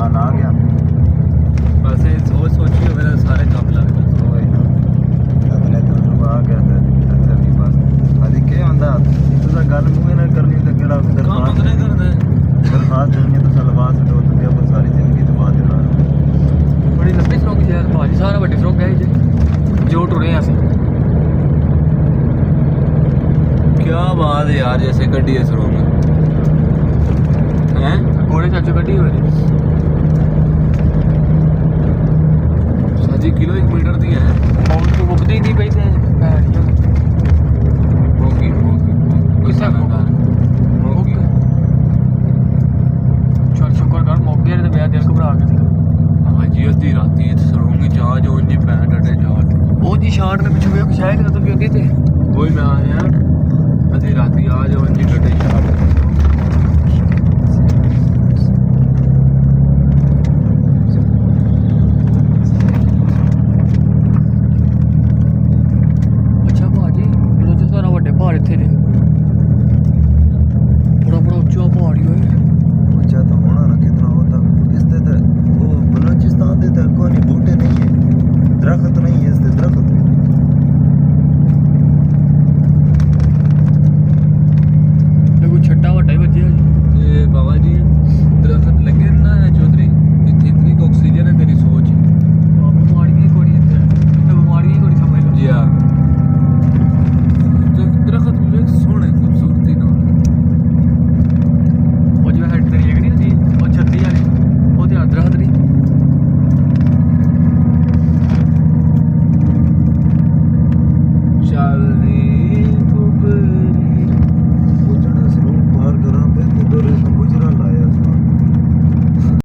समान आ गया बस ये सोची हो मेरा सारे काम लग गए अपने तो आ गया अच्छा भी बस अभी क्या होंदा तुझा गल मुंह ना करनी तो केड़ा काम कितने करना है दरखास्त देनी तो सलवार से तो दिया पर सारी जिंदगी तो बात है बड़ी लंबी सुरंग यार भाजी सारा बड़ी सुरंग है जी जो टुरे हैं असं क्या बात है यार जैसे गड्डी है सुरंग हैं घोड़े चाचू गड्डी हो रही साजी किलो 1 मीटर दी है और तो मुकती नहीं पई थे होगी किसा होगी चल शुक्र कर मौके ते मेरा दिल घबरा गया हां जी अद्धी राती इत्थे सुरंग जा जो जी पैंट अटे जा वो जी शाट ने पिछे वे शायद तो भी होती थे वही मैं आया अद्धी राती आ जो जी गड्डी शाट